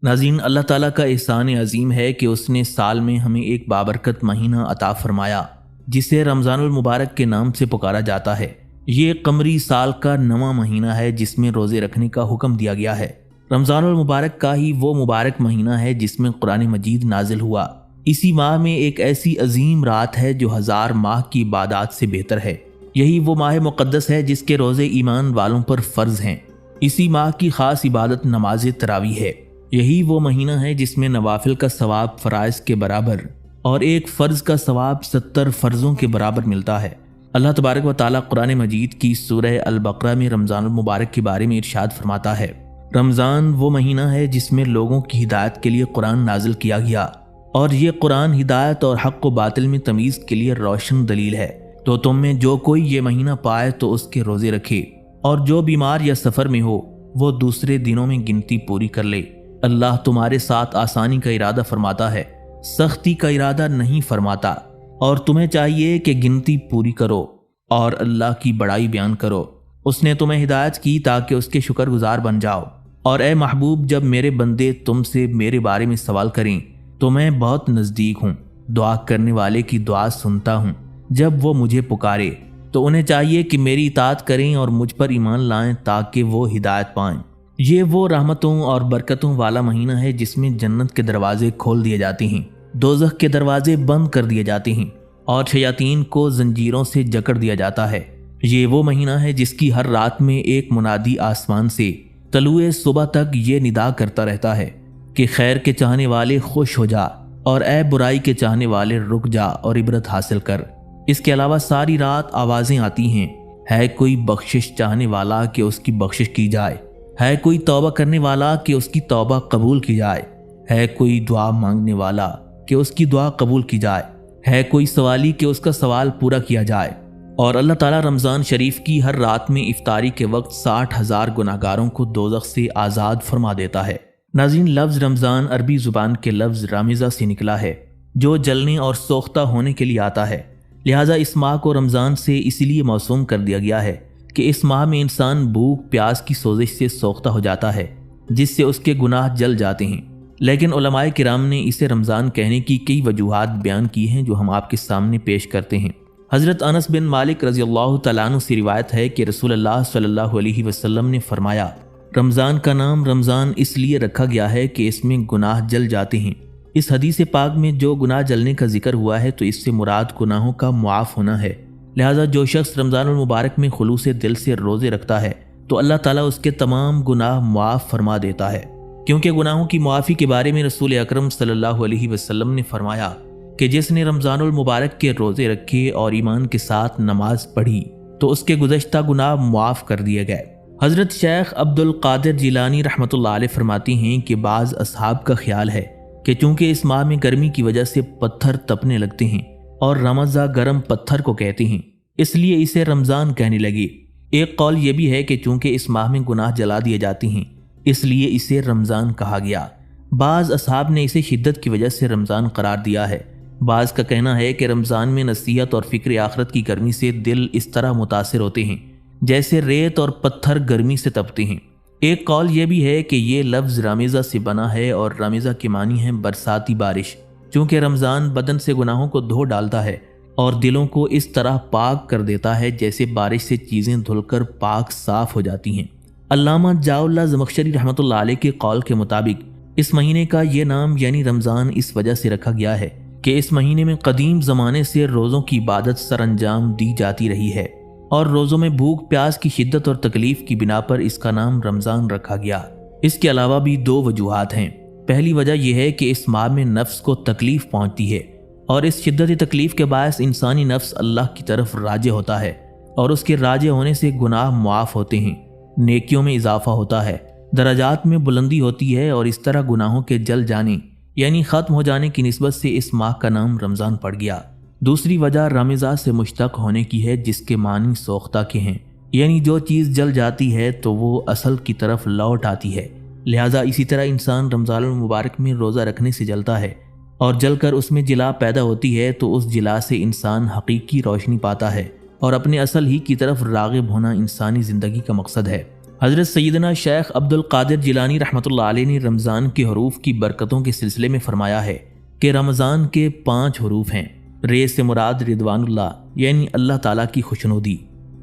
ناظرین، اللہ تعالیٰ کا احسان عظیم ہے کہ اس نے سال میں ہمیں ایک بابرکت مہینہ عطا فرمایا جسے رمضان المبارک کے نام سے پکارا جاتا ہے۔ یہ قمری سال کا 9واں مہینہ ہے جس میں روزے رکھنے کا حکم دیا گیا ہے۔ رمضان المبارک کا ہی وہ مبارک مہینہ ہے جس میں قرآن مجید نازل ہوا۔ اسی ماہ میں ایک ایسی عظیم رات ہے جو 1000 ماہ کی عبادات سے بہتر ہے۔ یہی وہ ماہ مقدس ہے جس کے روزے ایمان والوں پر فرض ہیں۔ اسی ماہ کی خاص عبادت نماز تراویح ہے۔ یہی وہ مہینہ ہے جس میں نوافل کا ثواب فرائض کے برابر اور ایک فرض کا ثواب 70 فرضوں کے برابر ملتا ہے۔ اللہ تبارک و تعالیٰ قرآن مجید کی سورہ البقرہ میں رمضان المبارک کے بارے میں ارشاد فرماتا ہے، رمضان وہ مہینہ ہے جس میں لوگوں کی ہدایت کے لیے قرآن نازل کیا گیا، اور یہ قرآن ہدایت اور حق و باطل میں تمیز کے لیے روشن دلیل ہے۔ تو تم میں جو کوئی یہ مہینہ پائے تو اس کے روزے رکھے، اور جو بیمار یا سفر میں ہو وہ دوسرے دنوں میں گنتی پوری کر لے۔ اللہ تمہارے ساتھ آسانی کا ارادہ فرماتا ہے، سختی کا ارادہ نہیں فرماتا، اور تمہیں چاہیے کہ گنتی پوری کرو اور اللہ کی بڑائی بیان کرو۔ اس نے تمہیں ہدایت کی تاکہ اس کے شکر گزار بن جاؤ۔ اور اے محبوب، جب میرے بندے تم سے میرے بارے میں سوال کریں تو میں بہت نزدیک ہوں، دعا کرنے والے کی دعا سنتا ہوں۔ جب وہ مجھے پکارے تو انہیں چاہیے کہ میری اطاعت کریں اور مجھ پر ایمان لائیں تاکہ وہ ہدایت پائیں۔ یہ وہ رحمتوں اور برکتوں والا مہینہ ہے جس میں جنت کے دروازے کھول دیے جاتے ہیں، دوزخ کے دروازے بند کر دیے جاتے ہیں، اور شیاطین کو زنجیروں سے جکڑ دیا جاتا ہے۔ یہ وہ مہینہ ہے جس کی ہر رات میں ایک منادی آسمان سے طلوع صبح تک یہ ندا کرتا رہتا ہے کہ خیر کے چاہنے والے خوش ہو جا، اور اے برائی کے چاہنے والے رک جا اور عبرت حاصل کر۔ اس کے علاوہ ساری رات آوازیں آتی ہیں، ہے کوئی بخشش چاہنے والا کہ اس کی بخشش کی جائے، ہے کوئی توبہ کرنے والا کہ اس کی توبہ قبول کی جائے، ہے کوئی دعا مانگنے والا کہ اس کی دعا قبول کی جائے، ہے کوئی سوالی کہ اس کا سوال پورا کیا جائے۔ اور اللہ تعالیٰ رمضان شریف کی ہر رات میں افطاری کے وقت 60,000 گناہگاروں کو دوزخ سے آزاد فرما دیتا ہے۔ ناظرین، لفظ رمضان عربی زبان کے لفظ رامزہ سے نکلا ہے جو جلنے اور سوختہ ہونے کے لیے آتا ہے، لہٰذا اس ماہ کو رمضان سے اسی لیے موسوم کر دیا گیا ہے کہ اس ماہ میں انسان بھوک پیاس کی سوزش سے سوختہ ہو جاتا ہے جس سے اس کے گناہ جل جاتے ہیں۔ لیکن علماء کرام نے اسے رمضان کہنے کی کئی وجوہات بیان کی ہیں جو ہم آپ کے سامنے پیش کرتے ہیں۔ حضرت انس بن مالک رضی اللہ تعالیٰ عنہ سے روایت ہے کہ رسول اللہ صلی اللہ علیہ وسلم نے فرمایا، رمضان کا نام رمضان اس لیے رکھا گیا ہے کہ اس میں گناہ جل جاتے ہیں۔ اس حدیث پاک میں جو گناہ جلنے کا ذکر ہوا ہے تو اس سے مراد گناہوں کا معاف ہونا ہے، لہٰذا جو شخص رمضان المبارک میں خلوص دل سے روزے رکھتا ہے تو اللہ تعالیٰ اس کے تمام گناہ معاف فرما دیتا ہے، کیونکہ گناہوں کی معافی کے بارے میں رسول اکرم صلی اللہ علیہ وسلم نے فرمایا کہ جس نے رمضان المبارک کے روزے رکھے اور ایمان کے ساتھ نماز پڑھی تو اس کے گزشتہ گناہ معاف کر دیے گئے۔ حضرت شیخ عبد القادر جیلانی رحمۃ اللہ علیہ فرماتی ہیں کہ بعض اصحاب کا خیال ہے کہ چونکہ اس ماہ میں گرمی کی وجہ سے پتھر تپنے لگتے ہیں اور رمضان گرم پتھر کو کہتے ہیں، اس لیے اسے رمضان کہنے لگے۔ ایک قول یہ بھی ہے کہ چونکہ اس ماہ میں گناہ جلا دیے جاتے ہیں اس لیے اسے رمضان کہا گیا۔ بعض اصحاب نے اسے شدت کی وجہ سے رمضان قرار دیا ہے۔ بعض کا کہنا ہے کہ رمضان میں نصیحت اور فکر آخرت کی گرمی سے دل اس طرح متاثر ہوتے ہیں جیسے ریت اور پتھر گرمی سے تپتے ہیں۔ ایک قول یہ بھی ہے کہ یہ لفظ رامزہ سے بنا ہے اور رامزہ کے معنی ہے برساتی بارش، چونکہ رمضان بدن سے گناہوں کو دھو ڈالتا ہے اور دلوں کو اس طرح پاک کر دیتا ہے جیسے بارش سے چیزیں دھل کر پاک صاف ہو جاتی ہیں۔ علامہ ضیاء اللہ زمخشری رحمۃ اللہ علیہ کے قول کے مطابق اس مہینے کا یہ نام یعنی رمضان اس وجہ سے رکھا گیا ہے کہ اس مہینے میں قدیم زمانے سے روزوں کی عبادت سر انجام دی جاتی رہی ہے، اور روزوں میں بھوک پیاس کی شدت اور تکلیف کی بنا پر اس کا نام رمضان رکھا گیا۔ اس کے علاوہ بھی 2 وجوہات ہیں۔ پہلی وجہ یہ ہے کہ اس ماہ میں نفس کو تکلیف پہنچتی ہے، اور اس شدت تکلیف کے باعث انسانی نفس اللہ کی طرف راجع ہوتا ہے، اور اس کے راجع ہونے سے گناہ معاف ہوتے ہیں، نیکیوں میں اضافہ ہوتا ہے، درجات میں بلندی ہوتی ہے، اور اس طرح گناہوں کے جل جانے یعنی ختم ہو جانے کی نسبت سے اس ماہ کا نام رمضان پڑ گیا۔ دوسری وجہ رمضان سے مشتق ہونے کی ہے جس کے معنی سوختہ کے ہیں، یعنی جو چیز جل جاتی ہے تو وہ اصل کی طرف لوٹ آتی ہے، لہٰذا اسی طرح انسان رمضان المبارک میں روزہ رکھنے سے جلتا ہے اور جل کر اس میں جلا پیدا ہوتی ہے تو اس جلا سے انسان حقیقی روشنی پاتا ہے اور اپنے اصل ہی کی طرف راغب ہونا انسانی زندگی کا مقصد ہے۔ حضرت سیدنا شیخ عبد القادر جیلانی رحمۃ اللہ علیہ نے رمضان کے حروف کی برکتوں کے سلسلے میں فرمایا ہے کہ رمضان کے 5 حروف ہیں۔ رے سے مراد رضوان اللہ یعنی اللہ تعالیٰ کی خوشنودی،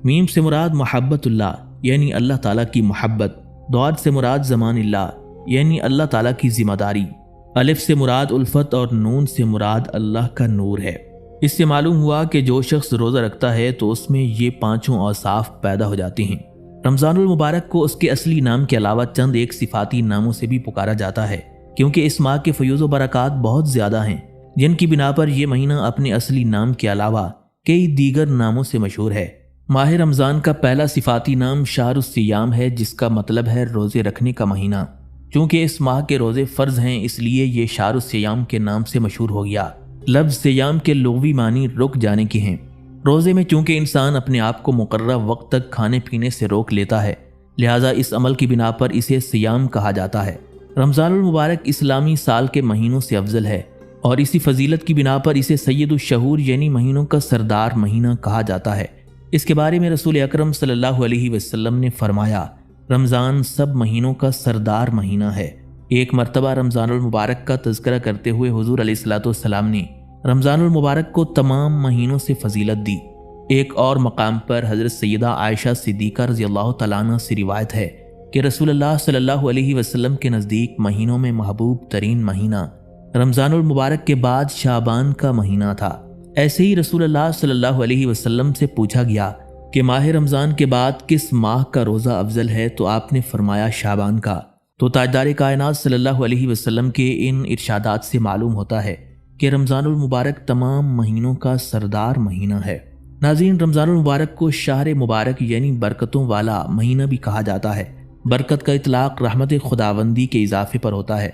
میم سے مراد محبت اللہ یعنی اللہ تعالیٰ کی محبت، ضاد سے مراد زمان اللہ یعنی اللہ تعالیٰ کی ذمہ داری، الف سے مراد الفت اور نون سے مراد اللہ کا نور ہے۔ اس سے معلوم ہوا کہ جو شخص روزہ رکھتا ہے تو اس میں یہ 5 اوصاف پیدا ہو جاتے ہیں۔ رمضان المبارک کو اس کے اصلی نام کے علاوہ چند ایک صفاتی ناموں سے بھی پکارا جاتا ہے، کیونکہ اس ماہ کے فیوز و برکات بہت زیادہ ہیں، جن کی بنا پر یہ مہینہ اپنے اصلی نام کے علاوہ کئی دیگر ناموں سے مشہور ہے۔ ماہ رمضان کا پہلا صفاتی نام شہر الصیام ہے، جس کا مطلب ہے روزے رکھنے کا مہینہ۔ چونکہ اس ماہ کے روزے فرض ہیں، اس لیے یہ شہر الصیام کے نام سے مشہور ہو گیا۔ لفظ صیام کے لغوی معنی رک جانے کے ہیں۔ روزے میں چونکہ انسان اپنے آپ کو مقررہ وقت تک کھانے پینے سے روک لیتا ہے، لہٰذا اس عمل کی بنا پر اسے صیام کہا جاتا ہے۔ رمضان المبارک اسلامی سال کے مہینوں سے افضل ہے اور اسی فضیلت کی بنا پر اسے سید الشہور یعنی مہینوں کا سردار مہینہ کہا جاتا ہے۔ اس کے بارے میں رسول اکرم صلی اللہ علیہ وسلم نے فرمایا، رمضان سب مہینوں کا سردار مہینہ ہے۔ ایک مرتبہ رمضان المبارک کا تذکرہ کرتے ہوئے حضور علیہ الصلوۃ والسلام نے رمضان المبارک کو تمام مہینوں سے فضیلت دی۔ ایک اور مقام پر حضرت سیدہ عائشہ صدیقہ رضی اللہ تعالیٰ عنہ سے روایت ہے کہ رسول اللہ صلی اللہ علیہ وسلم کے نزدیک مہینوں میں محبوب ترین مہینہ رمضان المبارک کے بعد شعبان کا مہینہ تھا۔ ایسے ہی رسول اللہ صلی اللہ علیہ وسلم سے پوچھا گیا کہ ماہ رمضان کے بعد کس ماہ کا روزہ افضل ہے، تو آپ نے فرمایا شعبان کا۔ تو تاجدار کائنات صلی اللہ علیہ وسلم کے ان ارشادات سے معلوم ہوتا ہے کہ رمضان المبارک تمام مہینوں کا سردار مہینہ ہے۔ ناظرین، رمضان المبارک کو شہر مبارک یعنی برکتوں والا مہینہ بھی کہا جاتا ہے۔ برکت کا اطلاق رحمت خداوندی کے اضافے پر ہوتا ہے۔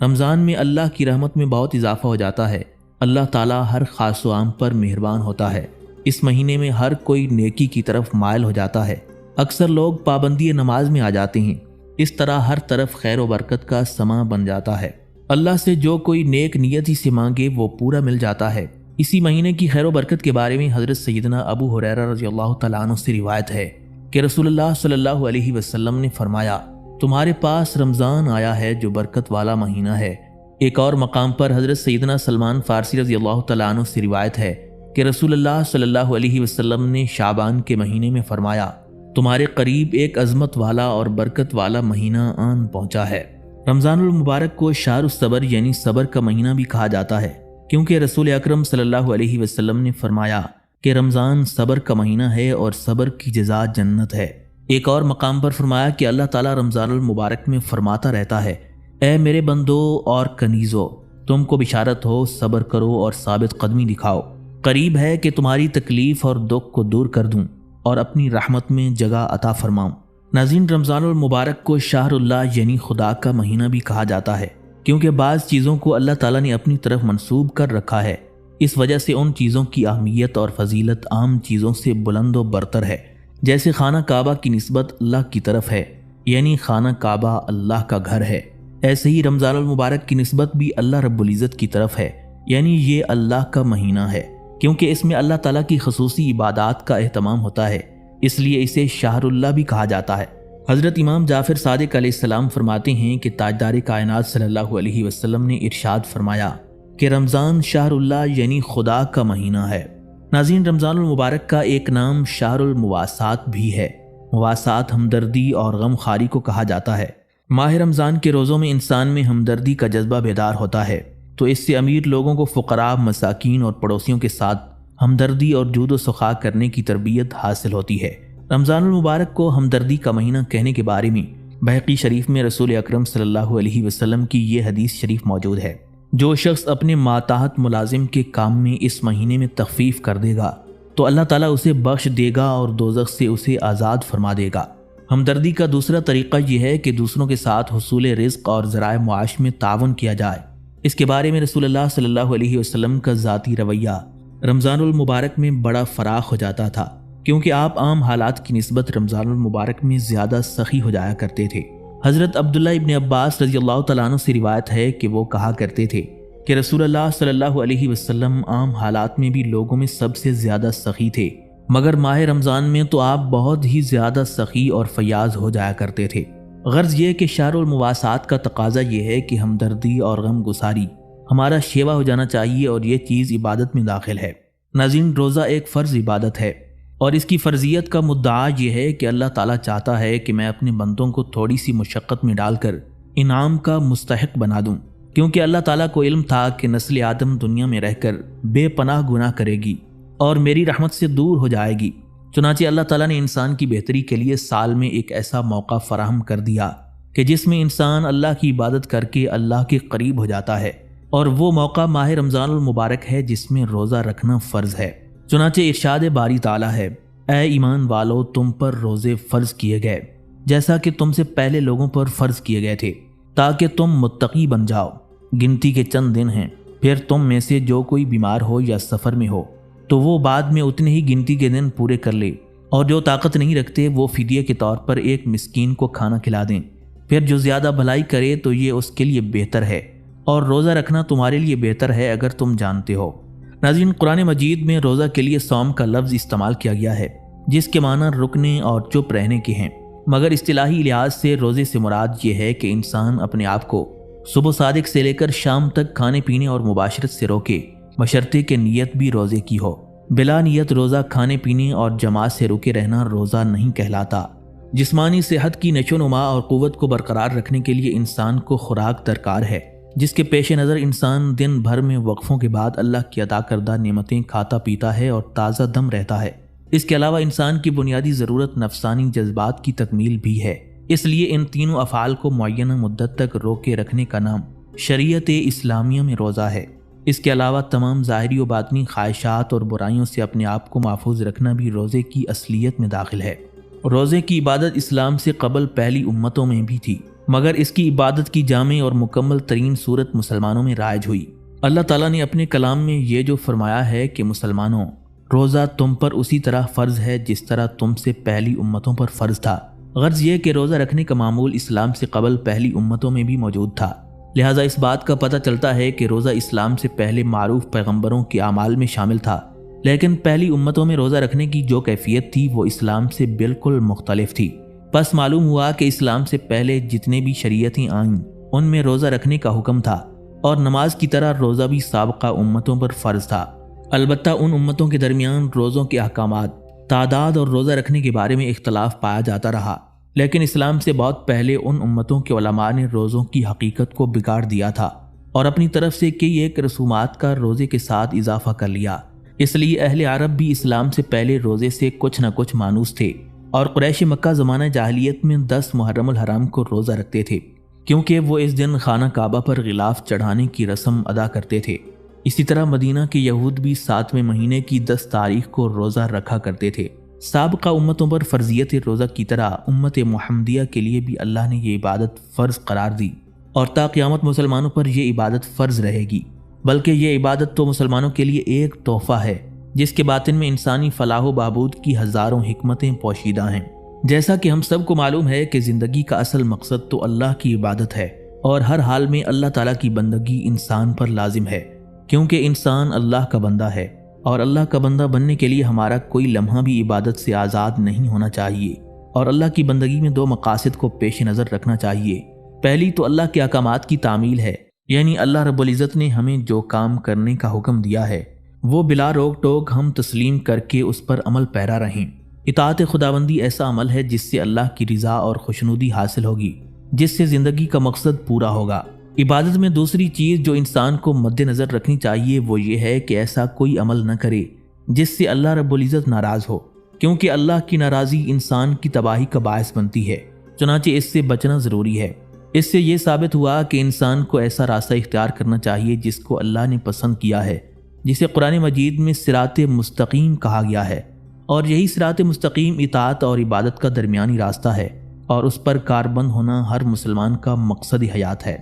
رمضان میں اللہ کی رحمت میں بہت اضافہ ہو جاتا ہے۔ اللہ تعالیٰ ہر خاص و عام پر مہربان ہوتا ہے۔ اس مہینے میں ہر کوئی نیکی کی طرف مائل ہو جاتا ہے۔ اکثر لوگ پابندی نماز میں آ جاتے ہیں۔ اس طرح ہر طرف خیر و برکت کا سماں بن جاتا ہے۔ اللہ سے جو کوئی نیک نیتی سے مانگے وہ پورا مل جاتا ہے۔ اسی مہینے کی خیر و برکت کے بارے میں حضرت سیدنا ابو ہریرہ رضی اللہ تعالیٰ عنہ سے روایت ہے کہ رسول اللہ صلی اللہ علیہ وسلم نے فرمایا، تمہارے پاس رمضان آیا ہے جو برکت والا مہینہ ہے۔ ایک اور مقام پر حضرت سیدنا سلمان فارسی رضی اللہ تعالیٰ عنہ سے روایت ہے کہ رسول اللہ صلی اللہ علیہ وسلم نے شعبان کے مہینے میں فرمایا، تمہارے قریب ایک عظمت والا اور برکت والا مہینہ آن پہنچا ہے۔ رمضان المبارک کو شہر الصبر یعنی صبر کا مہینہ بھی کہا جاتا ہے، کیونکہ رسول اکرم صلی اللہ علیہ وسلم نے فرمایا کہ رمضان صبر کا مہینہ ہے اور صبر کی جزا جنت ہے۔ ایک اور مقام پر فرمایا کہ اللہ تعالیٰ رمضان المبارک میں فرماتا رہتا ہے، اے میرے بندو اور کنیزو، تم کو بشارت ہو، صبر کرو اور ثابت قدمی دکھاؤ، قریب ہے کہ تمہاری تکلیف اور دکھ کو دور کر دوں اور اپنی رحمت میں جگہ عطا فرماؤں۔ ناظرین، رمضان المبارک کو شہر اللہ یعنی خدا کا مہینہ بھی کہا جاتا ہے، کیونکہ بعض چیزوں کو اللہ تعالیٰ نے اپنی طرف منسوب کر رکھا ہے۔ اس وجہ سے ان چیزوں کی اہمیت اور فضیلت عام چیزوں سے بلند و برتر ہے۔ جیسے خانہ کعبہ کی نسبت اللہ کی طرف ہے، یعنی خانہ کعبہ اللہ کا گھر ہے، ایسے ہی رمضان المبارک کی نسبت بھی اللہ رب العزت کی طرف ہے، یعنی یہ اللہ کا مہینہ ہے، کیونکہ اس میں اللہ تعالیٰ کی خصوصی عبادات کا اہتمام ہوتا ہے، اس لیے اسے شہر اللہ بھی کہا جاتا ہے۔ حضرت امام جعفر صادق علیہ السلام فرماتے ہیں کہ تاجدار کائنات صلی اللہ علیہ وسلم نے ارشاد فرمایا کہ رمضان شہر اللہ یعنی خدا کا مہینہ ہے۔ ناظرین، رمضان المبارک کا ایک نام شہر المواسات بھی ہے۔ مواسات ہمدردی اور غم خواری کو کہا جاتا ہے۔ ماہ رمضان کے روزوں میں انسان میں ہمدردی کا جذبہ بیدار ہوتا ہے، تو اس سے امیر لوگوں کو فقراء، مساکین اور پڑوسیوں کے ساتھ ہمدردی اور جود و سخا کرنے کی تربیت حاصل ہوتی ہے۔ رمضان المبارک کو ہمدردی کا مہینہ کہنے کے بارے میں بہقی شریف میں رسول اکرم صلی اللہ علیہ وسلم کی یہ حدیث شریف موجود ہے، جو شخص اپنے ماتحت ملازم کے کام میں اس مہینے میں تخفیف کر دے گا تو اللہ تعالیٰ اسے بخش دے گا اور دوزخ سے اسے آزاد فرما دے گا۔ ہمدردی کا دوسرا طریقہ یہ ہے کہ دوسروں کے ساتھ حصول رزق اور ذرائع معاش میں تعاون کیا جائے۔ اس کے بارے میں رسول اللہ صلی اللہ علیہ وسلم کا ذاتی رویہ رمضان المبارک میں بڑا فراخ ہو جاتا تھا، کیونکہ آپ عام حالات کی نسبت رمضان المبارک میں زیادہ سخی ہو جایا کرتے تھے۔ حضرت عبداللہ ابن عباس رضی اللہ تعالیٰ عنہ سے روایت ہے کہ وہ کہا کرتے تھے کہ رسول اللہ صلی اللہ علیہ وسلم عام حالات میں بھی لوگوں میں سب سے زیادہ سخی تھے، مگر ماہ رمضان میں تو آپ بہت ہی زیادہ سخی اور فیاض ہو جایا کرتے تھے۔ غرض یہ کہ شہر المواسات کا تقاضا یہ ہے کہ ہمدردی اور غم گساری ہمارا شیوا ہو جانا چاہیے، اور یہ چیز عبادت میں داخل ہے۔ ناظرین، روزہ ایک فرض عبادت ہے، اور اس کی فرضیت کا مدعا یہ ہے کہ اللہ تعالیٰ چاہتا ہے کہ میں اپنے بندوں کو تھوڑی سی مشقت میں ڈال کر انعام کا مستحق بنا دوں، کیونکہ اللہ تعالیٰ کو علم تھا کہ نسل آدم دنیا میں رہ کر بے پناہ گناہ کرے گی اور میری رحمت سے دور ہو جائے گی۔ چنانچہ اللہ تعالیٰ نے انسان کی بہتری کے لیے سال میں ایک ایسا موقع فراہم کر دیا کہ جس میں انسان اللہ کی عبادت کر کے اللہ کے قریب ہو جاتا ہے، اور وہ موقع ماہ رمضان المبارک ہے جس میں روزہ رکھنا فرض ہے۔ چنانچہ ارشاد باری تعالیٰ ہے، اے ایمان والو، تم پر روزے فرض کیے گئے جیسا کہ تم سے پہلے لوگوں پر فرض کیے گئے تھے، تاکہ تم متقی بن جاؤ۔ گنتی کے چند دن ہیں، پھر تم میں سے جو کوئی بیمار ہو یا سفر میں ہو تو وہ بعد میں اتنے ہی گنتی کے دن پورے کر لے، اور جو طاقت نہیں رکھتے وہ فدیے کے طور پر ایک مسکین کو کھانا کھلا دیں۔ پھر جو زیادہ بھلائی کرے تو یہ اس کے لیے بہتر ہے، اور روزہ رکھنا تمہارے لیے بہتر ہے اگر تم جانتے ہو۔ ناظرین، قرآن مجید میں روزہ کے لیے صوم کا لفظ استعمال کیا گیا ہے، جس کے معنی رکنے اور چپ رہنے کے ہیں، مگر اصطلاحی لحاظ سے روزے سے مراد یہ ہے کہ انسان اپنے آپ کو صبح صادق سے لے کر شام تک کھانے پینے اور مباشرت سے روکے، بشرطے کہ نیت بھی روزے کی ہو۔ بلا نیت روزہ کھانے پینے اور جماعت سے رکے رہنا روزہ نہیں کہلاتا۔ جسمانی صحت کی نشو و نما اور قوت کو برقرار رکھنے کے لیے انسان کو خوراک درکار ہے، جس کے پیش نظر انسان دن بھر میں وقفوں کے بعد اللہ کی عطا کردہ نعمتیں کھاتا پیتا ہے اور تازہ دم رہتا ہے۔ اس کے علاوہ انسان کی بنیادی ضرورت نفسانی جذبات کی تکمیل بھی ہے، اس لیے ان تینوں افعال کو معینہ مدت تک روکے رکھنے کا نام شریعت اسلامیہ میں روزہ ہے۔ اس کے علاوہ تمام ظاہری و باطنی خواہشات اور برائیوں سے اپنے آپ کو محفوظ رکھنا بھی روزے کی اصلیت میں داخل ہے۔ روزے کی عبادت اسلام سے قبل پہلی امتوں میں بھی تھی، مگر اس کی عبادت کی جامع اور مکمل ترین صورت مسلمانوں میں رائج ہوئی۔ اللہ تعالیٰ نے اپنے کلام میں یہ جو فرمایا ہے کہ مسلمانوں، روزہ تم پر اسی طرح فرض ہے جس طرح تم سے پہلی امتوں پر فرض تھا۔ غرض یہ کہ روزہ رکھنے کا معمول اسلام سے قبل پہلی امتوں میں بھی موجود تھا، لہٰذا اس بات کا پتہ چلتا ہے کہ روزہ اسلام سے پہلے معروف پیغمبروں کے اعمال میں شامل تھا، لیکن پہلی امتوں میں روزہ رکھنے کی جو کیفیت تھی وہ اسلام سے بالکل مختلف تھی۔ بس معلوم ہوا کہ اسلام سے پہلے جتنے بھی شریعتیں آئیں ان میں روزہ رکھنے کا حکم تھا، اور نماز کی طرح روزہ بھی سابقہ امتوں پر فرض تھا۔ البتہ ان امتوں کے درمیان روزوں کے احکامات، تعداد اور روزہ رکھنے کے بارے میں اختلاف پایا جاتا رہا، لیکن اسلام سے بہت پہلے ان امتوں کے علماء نے روزوں کی حقیقت کو بگاڑ دیا تھا اور اپنی طرف سے کئی ایک رسومات کا روزے کے ساتھ اضافہ کر لیا۔ اس لیے اہل عرب بھی اسلام سے پہلے روزے سے کچھ نہ کچھ مانوس تھے، اور قریش مکہ زمانہ جاہلیت میں 10 محرم الحرام کو روزہ رکھتے تھے، کیونکہ وہ اس دن خانہ کعبہ پر غلاف چڑھانے کی رسم ادا کرتے تھے۔ اسی طرح مدینہ کے یہود بھی 7ویں مہینے کی 10 تاریخ کو روزہ رکھا کرتے تھے۔ سابقہ امتوں پر فرضیت روزہ کی طرح امت محمدیہ کے لیے بھی اللہ نے یہ عبادت فرض قرار دی، اور تا قیامت مسلمانوں پر یہ عبادت فرض رہے گی، بلکہ یہ عبادت تو مسلمانوں کے لیے ایک تحفہ ہے جس کے باطن میں انسانی فلاح و بہبود کی ہزاروں حکمتیں پوشیدہ ہیں۔ جیسا کہ ہم سب کو معلوم ہے کہ زندگی کا اصل مقصد تو اللہ کی عبادت ہے، اور ہر حال میں اللہ تعالیٰ کی بندگی انسان پر لازم ہے، کیونکہ انسان اللہ کا بندہ ہے، اور اللہ کا بندہ بننے کے لیے ہمارا کوئی لمحہ بھی عبادت سے آزاد نہیں ہونا چاہیے، اور اللہ کی بندگی میں 2 مقاصد کو پیش نظر رکھنا چاہیے۔ پہلی تو اللہ کے احکامات کی تعمیل ہے، یعنی اللہ رب العزت نے ہمیں جو کام کرنے کا حکم دیا ہے وہ بلا روک ٹوک ہم تسلیم کر کے اس پر عمل پیرا رہیں۔ اطاعت خداوندی ایسا عمل ہے جس سے اللہ کی رضا اور خوشنودی حاصل ہوگی، جس سے زندگی کا مقصد پورا ہوگا۔ عبادت میں دوسری چیز جو انسان کو مد نظر رکھنی چاہیے وہ یہ ہے کہ ایسا کوئی عمل نہ کرے جس سے اللہ رب العزت ناراض ہو، کیونکہ اللہ کی ناراضی انسان کی تباہی کا باعث بنتی ہے، چنانچہ اس سے بچنا ضروری ہے۔ اس سے یہ ثابت ہوا کہ انسان کو ایسا راستہ اختیار کرنا چاہیے جس کو اللہ نے پسند کیا ہے، جسے قرآن مجید میں صراط مستقیم کہا گیا ہے، اور یہی صراط مستقیم اطاعت اور عبادت کا درمیانی راستہ ہے، اور اس پر کاربند ہونا ہر مسلمان کا مقصد حیات ہے۔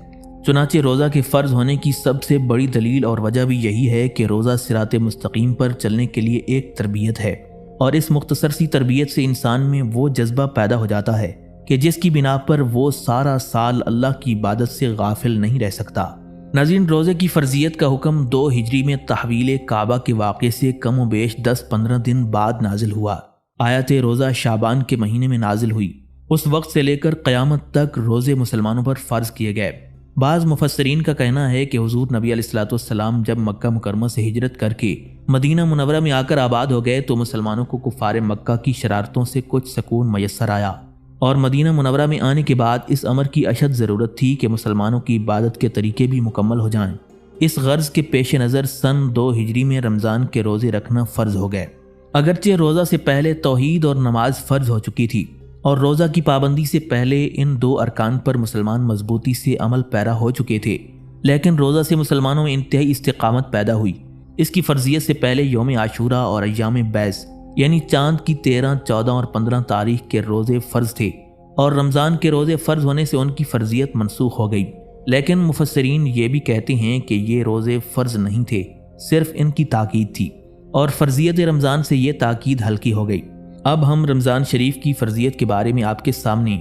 چنانچہ روزہ کے فرض ہونے کی سب سے بڑی دلیل اور وجہ بھی یہی ہے کہ روزہ صراط مستقیم پر چلنے کے لیے ایک تربیت ہے، اور اس مختصر سی تربیت سے انسان میں وہ جذبہ پیدا ہو جاتا ہے کہ جس کی بنا پر وہ سارا سال اللہ کی عبادت سے غافل نہیں رہ سکتا۔ ناظرین، روزے کی فرضیت کا حکم 2 ہجری میں تحویل کعبہ کے واقعے سے کم و بیش 10-15 دن بعد نازل ہوا۔ آیت روزہ شعبان کے مہینے میں نازل ہوئی۔ اس وقت سے لے کر قیامت تک روزے مسلمانوں پر فرض کیے گئے۔ بعض مفسرین کا کہنا ہے کہ حضور نبی علیہ الصلوۃ والسلام جب مکہ مکرمہ سے ہجرت کر کے مدینہ منورہ میں آ کر آباد ہو گئے تو مسلمانوں کو کفار مکہ کی شرارتوں سے کچھ سکون میسر آیا، اور مدینہ منورہ میں آنے کے بعد اس امر کی اشد ضرورت تھی کہ مسلمانوں کی عبادت کے طریقے بھی مکمل ہو جائیں۔ اس غرض کے پیش نظر سن 2 ہجری میں رمضان کے روزے رکھنا فرض ہو گئے۔ اگرچہ روزہ سے پہلے توحید اور نماز فرض ہو چکی تھی، اور روزہ کی پابندی سے پہلے ان 2 ارکان پر مسلمان مضبوطی سے عمل پیرا ہو چکے تھے، لیکن روزہ سے مسلمانوں میں انتہائی استقامت پیدا ہوئی۔ اس کی فرضیت سے پہلے یوم عاشورہ اور ایام بیس یعنی چاند کی 13، 14 اور 15 تاریخ کے روزے فرض تھے، اور رمضان کے روزے فرض ہونے سے ان کی فرضیت منسوخ ہو گئی۔ لیکن مفسرین یہ بھی کہتے ہیں کہ یہ روزے فرض نہیں تھے، صرف ان کی تاکید تھی، اور فرضیت رمضان سے یہ تاکید ہلکی ہو گئی۔ اب ہم رمضان شریف کی فرضیت کے بارے میں آپ کے سامنے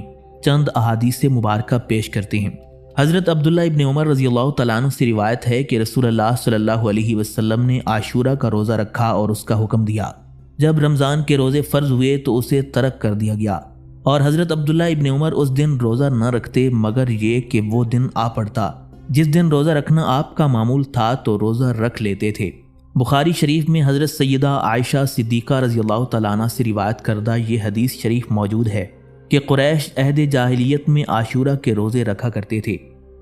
چند احادیث مبارکہ پیش کرتے ہیں۔ حضرت عبداللہ ابن عمر رضی اللہ تعالیٰ عنہ سے روایت ہے کہ رسول اللہ صلی اللہ علیہ وسلم نے عاشورہ کا روزہ رکھا اور اس کا حکم دیا۔ جب رمضان کے روزے فرض ہوئے تو اسے ترک کر دیا گیا، اور حضرت عبداللہ ابن عمر اس دن روزہ نہ رکھتے مگر یہ کہ وہ دن آ پڑتا جس دن روزہ رکھنا آپ کا معمول تھا تو روزہ رکھ لیتے تھے۔ بخاری شریف میں حضرت سیدہ عائشہ صدیقہ رضی اللہ تعالیٰ عنہ سے روایت کردہ یہ حدیث شریف موجود ہے کہ قریش عہد جاہلیت میں عاشورہ کے روزے رکھا کرتے تھے۔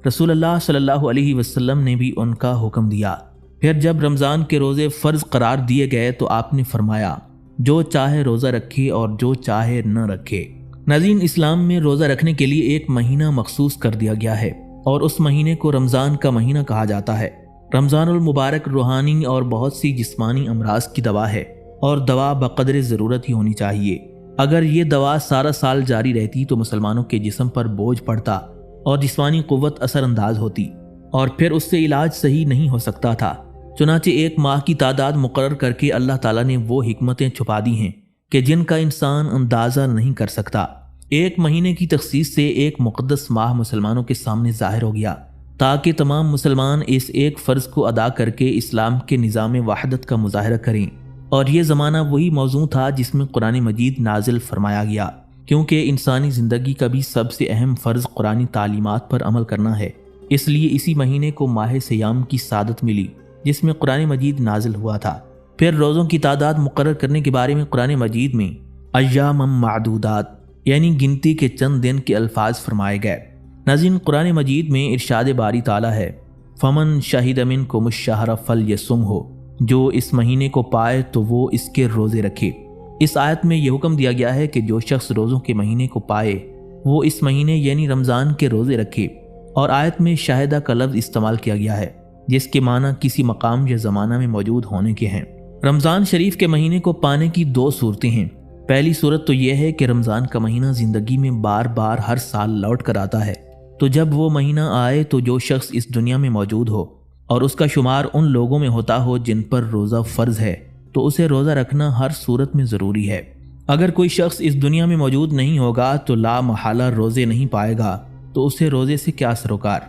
رسول اللہ صلی اللہ علیہ وسلم نے بھی ان کا حکم دیا۔ پھر جب رمضان کے روزے فرض قرار دیے گئے تو آپ نے فرمایا جو چاہے روزہ رکھے اور جو چاہے نہ رکھے۔ ناظرین، اسلام میں روزہ رکھنے کے لیے ایک مہینہ مخصوص کر دیا گیا ہے، اور اس مہینے کو رمضان کا مہینہ کہا جاتا ہے۔ رمضان المبارک روحانی اور بہت سی جسمانی امراض کی دوا ہے، اور دوا بقدر ضرورت ہی ہونی چاہیے۔ اگر یہ دوا سارا سال جاری رہتی تو مسلمانوں کے جسم پر بوجھ پڑتا اور جسمانی قوت اثر انداز ہوتی، اور پھر اس سے علاج صحیح نہیں ہو سکتا تھا۔ چنانچہ 1 ماہ کی تعداد مقرر کر کے اللہ تعالیٰ نے وہ حکمتیں چھپا دی ہیں کہ جن کا انسان اندازہ نہیں کر سکتا۔ 1 مہینے کی تخصیص سے ایک مقدس ماہ مسلمانوں کے سامنے ظاہر ہو گیا، تاکہ تمام مسلمان اس ایک فرض کو ادا کر کے اسلام کے نظام وحدت کا مظاہرہ کریں۔ اور یہ زمانہ وہی موضوع تھا جس میں قرآن مجید نازل فرمایا گیا، کیونکہ انسانی زندگی کا بھی سب سے اہم فرض قرآنی تعلیمات پر عمل کرنا ہے۔ اس لیے اسی مہینے کو ماہ سیام کی سعادت ملی جس میں قرآن مجید نازل ہوا تھا۔ پھر روزوں کی تعداد مقرر کرنے کے بارے میں قرآن مجید میں ایام معدودات یعنی گنتی کے چند دن کے الفاظ فرمائے گئے۔ ناظرین، قرآن مجید میں ارشاد باری تعالیٰ ہے فمن شہد منکم الشہر فلیصمہ، جو اس مہینے کو پائے تو وہ اس کے روزے رکھے۔ اس آیت میں یہ حکم دیا گیا ہے کہ جو شخص روزوں کے مہینے کو پائے وہ اس مہینے یعنی رمضان کے روزے رکھے، اور آیت میں شاہدہ کا لفظ استعمال کیا گیا ہے جس کے معنی کسی مقام یا زمانہ میں موجود ہونے کے ہیں۔ رمضان شریف کے مہینے کو پانے کی 2 صورتیں ہیں۔ پہلی صورت تو یہ ہے کہ رمضان کا مہینہ زندگی میں بار بار ہر سال لوٹ کر آتا ہے، تو جب وہ مہینہ آئے تو جو شخص اس دنیا میں موجود ہو اور اس کا شمار ان لوگوں میں ہوتا ہو جن پر روزہ فرض ہے تو اسے روزہ رکھنا ہر صورت میں ضروری ہے۔ اگر کوئی شخص اس دنیا میں موجود نہیں ہوگا تو لا محالہ روزے نہیں پائے گا، تو اسے روزے سے کیا سروکار۔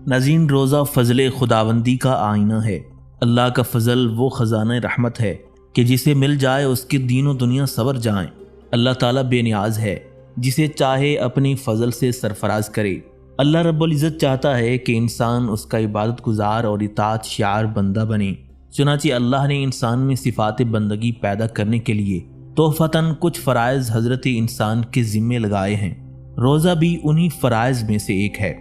ناظرین، روزہ فضل خداوندی کا آئینہ ہے۔ اللہ کا فضل وہ خزانہ رحمت ہے کہ جسے مل جائے اس کے دین و دنیا سنور جائیں۔ اللہ تعالیٰ بے نیاز ہے، جسے چاہے اپنی فضل سے سرفراز کرے۔ اللہ رب العزت چاہتا ہے کہ انسان اس کا عبادت گزار اور اطاعت شعار بندہ بنے، چنانچہ اللہ نے انسان میں صفات بندگی پیدا کرنے کے لیے تحفتاً کچھ فرائض حضرت انسان کے ذمے لگائے ہیں۔ روزہ بھی انہی فرائض میں سے ایک ہے۔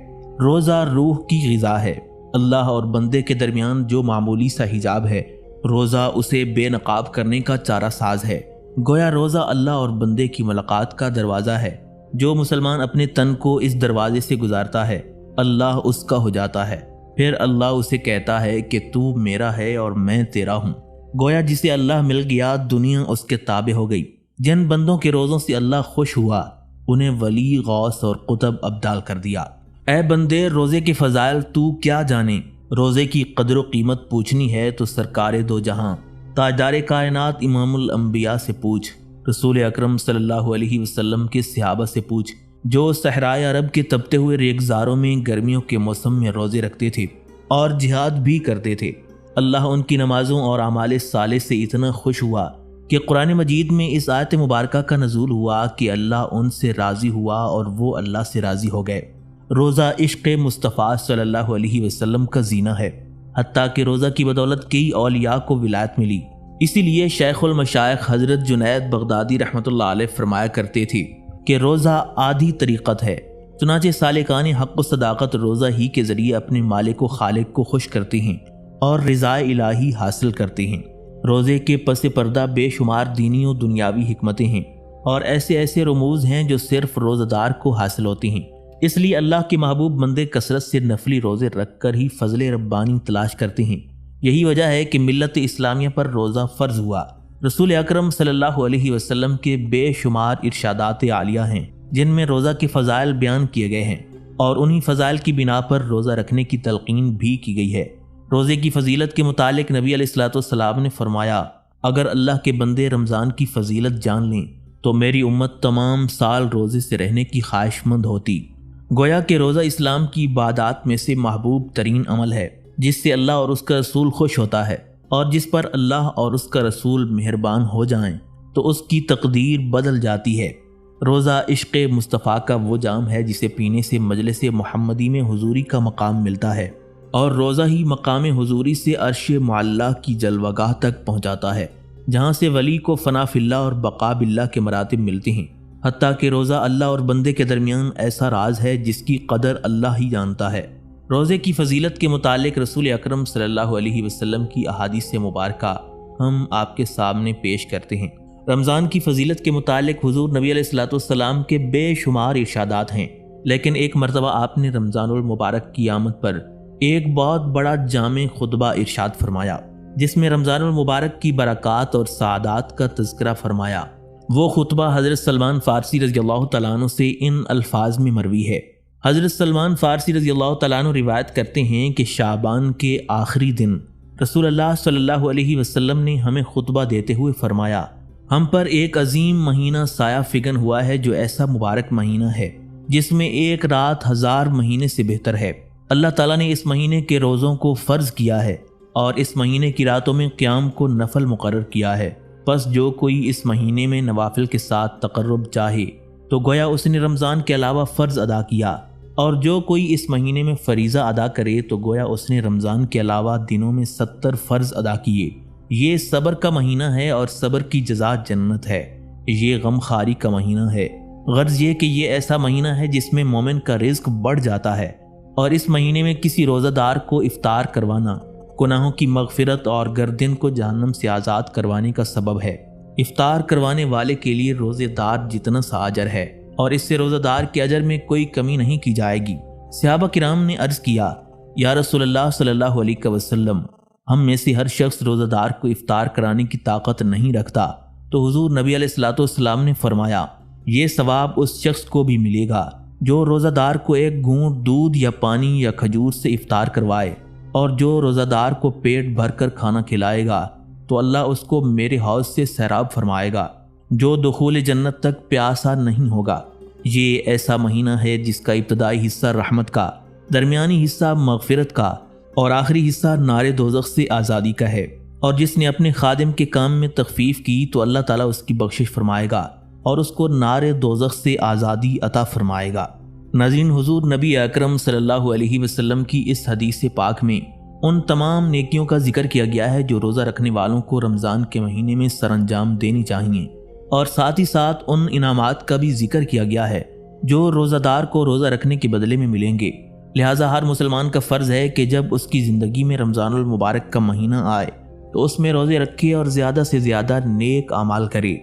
روزہ روح کی غذا ہے۔ اللہ اور بندے کے درمیان جو معمولی سا حجاب ہے، روزہ اسے بے نقاب کرنے کا چارہ ساز ہے۔ گویا روزہ اللہ اور بندے کی ملاقات کا دروازہ ہے۔ جو مسلمان اپنے تن کو اس دروازے سے گزارتا ہے، اللہ اس کا ہو جاتا ہے۔ پھر اللہ اسے کہتا ہے کہ تو میرا ہے اور میں تیرا ہوں۔ گویا جسے اللہ مل گیا دنیا اس کے تابع ہو گئی۔ جن بندوں کے روزوں سے اللہ خوش ہوا انہیں ولی، غوث اور قطب ابدال کر دیا۔ اے بندے، روزے کے فضائل تو کیا جانے؟ روزے کی قدر و قیمت پوچھنی ہے تو سرکار دو جہاں تاجدار کائنات امام الانبیاء سے پوچھ، رسول اکرم صلی اللہ علیہ وسلم کے صحابہ سے پوچھ جو صحرائے عرب کے تپتے ہوئے ریگزاروں میں گرمیوں کے موسم میں روزے رکھتے تھے۔ اور جہاد بھی کرتے تھے۔ اللہ ان کی نمازوں اور اعمال صالح سے اتنا خوش ہوا کہ قرآن مجید میں اس آیت مبارکہ کا نزول ہوا کہ اللہ ان سے راضی ہوا اور وہ اللہ سے راضی ہو گئے۔ روزہ عشق مصطفیٰ صلی اللہ علیہ وسلم کا زینہ ہے، حتیٰ کہ روزہ کی بدولت کئی اولیاء کو ولایت ملی۔ اسی لیے شیخ المشائخ حضرت جنید بغدادی رحمۃ اللہ علیہ فرمایا کرتے تھے کہ روزہ آدھی طریقت ہے، چنانچہ سالکان حق و صداقت روزہ ہی کے ذریعے اپنے مالک و خالق کو خوش کرتے ہیں اور رضا الہی حاصل کرتے ہیں۔ روزے کے پس پردہ بے شمار دینی و دنیاوی حکمتیں ہیں اور ایسے رموز ہیں جو صرف روزہ دار کو حاصل ہوتی ہیں۔ اس لیے اللہ کے محبوب بندے کثرت سے نفلی روزے رکھ کر ہی فضل ربانی تلاش کرتے ہیں۔ یہی وجہ ہے کہ ملت اسلامیہ پر روزہ فرض ہوا۔ رسول اکرم صلی اللہ علیہ وسلم کے بے شمار ارشادات عالیہ ہیں جن میں روزہ کے فضائل بیان کیے گئے ہیں اور انہی فضائل کی بنا پر روزہ رکھنے کی تلقین بھی کی گئی ہے۔ روزے کی فضیلت کے متعلق نبی علیہ الصلوۃ والسلام نے فرمایا، اگر اللہ کے بندے رمضان کی فضیلت جان لیں تو میری امت تمام سال روزے سے رہنے کی خواہش مند ہوتی۔ گویا کہ روزہ اسلام کی عبادات میں سے محبوب ترین عمل ہے جس سے اللہ اور اس کا رسول خوش ہوتا ہے، اور جس پر اللہ اور اس کا رسول مہربان ہو جائیں تو اس کی تقدیر بدل جاتی ہے۔ روزہ عشق مصطفیٰ کا وہ جام ہے جسے پینے سے مجلس محمدی میں حضوری کا مقام ملتا ہے، اور روزہ ہی مقام حضوری سے عرش معلیٰ کی جلوگاہ تک پہنچاتا ہے، جہاں سے ولی کو فنا فی اللہ اور بقا باللہ کے مراتب ملتے ہیں۔ حتیٰ کہ روزہ اللہ اور بندے کے درمیان ایسا راز ہے جس کی قدر اللہ ہی جانتا ہے۔ روزے کی فضیلت کے متعلق رسول اکرم صلی اللہ علیہ وسلم کی احادیث مبارکہ ہم آپ کے سامنے پیش کرتے ہیں۔ رمضان کی فضیلت کے متعلق حضور نبی علیہ الصلوۃ والسلام کے بے شمار ارشادات ہیں، لیکن ایک مرتبہ آپ نے رمضان المبارک کی آمد پر ایک بہت بڑا جامع خطبہ ارشاد فرمایا جس میں رمضان المبارک کی برکات اور سعادات کا تذکرہ فرمایا۔ وہ خطبہ حضرت سلمان فارسی رضی اللہ تعالیٰ عنہ سے ان الفاظ میں مروی ہے۔ حضرت سلمان فارسی رضی اللہ تعالیٰ عنہ روایت کرتے ہیں کہ شعبان کے آخری دن رسول اللہ صلی اللہ علیہ وسلم نے ہمیں خطبہ دیتے ہوئے فرمایا، ہم پر ایک عظیم مہینہ سایہ فگن ہوا ہے جو ایسا مبارک مہینہ ہے جس میں ایک رات 1000 مہینے سے بہتر ہے۔ اللہ تعالیٰ نے اس مہینے کے روزوں کو فرض کیا ہے اور اس مہینے کی راتوں میں قیام کو نفل مقرر کیا ہے۔ پس جو کوئی اس مہینے میں نوافل کے ساتھ تقرب چاہے تو گویا اس نے رمضان کے علاوہ فرض ادا کیا، اور جو کوئی اس مہینے میں فریضہ ادا کرے تو گویا اس نے رمضان کے علاوہ دنوں میں 70 فرض ادا کیے۔ یہ صبر کا مہینہ ہے اور صبر کی جزا جنت ہے۔ یہ غم خاری کا مہینہ ہے، غرض یہ کہ یہ ایسا مہینہ ہے جس میں مومن کا رزق بڑھ جاتا ہے، اور اس مہینے میں کسی روزہ دار کو افطار کروانا گناہوں کی مغفرت اور گردن کو جہنم سے آزاد کروانے کا سبب ہے۔ افطار کروانے والے کے لیے روزے دار جتنا سا اجر ہے، اور اس سے روزہ دار کے اجر میں کوئی کمی نہیں کی جائے گی۔ صحابہ کرام نے عرض کیا، یا رسول اللہ صلی اللہ علیہ وسلم، ہم میں سے ہر شخص روزہ دار کو افطار کرانے کی طاقت نہیں رکھتا۔ تو حضور نبی علیہ الصلوۃ والسلام نے فرمایا، یہ ثواب اس شخص کو بھی ملے گا جو روزہ دار کو ایک گھونٹ دودھ یا پانی یا کھجور سے افطار کروائے، اور جو روزہ دار کو پیٹ بھر کر کھانا کھلائے گا تو اللہ اس کو میرے حوض سے سیراب فرمائے گا، جو دخول جنت تک پیاسا نہیں ہوگا۔ یہ ایسا مہینہ ہے جس کا ابتدائی حصہ رحمت کا، درمیانی حصہ مغفرت کا اور آخری حصہ نار دوزخ سے آزادی کا ہے، اور جس نے اپنے خادم کے کام میں تخفیف کی تو اللہ تعالیٰ اس کی بخشش فرمائے گا اور اس کو نار دوزخ سے آزادی عطا فرمائے گا۔ ناظرین، حضور نبی اکرم صلی اللہ علیہ وسلم کی اس حدیث پاک میں ان تمام نیکیوں کا ذکر کیا گیا ہے جو روزہ رکھنے والوں کو رمضان کے مہینے میں سر انجام دینی چاہیے، اور ساتھ ہی ساتھ ان انعامات کا بھی ذکر کیا گیا ہے جو روزہ دار کو روزہ رکھنے کے بدلے میں ملیں گے۔ لہٰذا ہر مسلمان کا فرض ہے کہ جب اس کی زندگی میں رمضان المبارک کا مہینہ آئے تو اس میں روزے رکھے اور زیادہ سے زیادہ نیک اعمال کرے،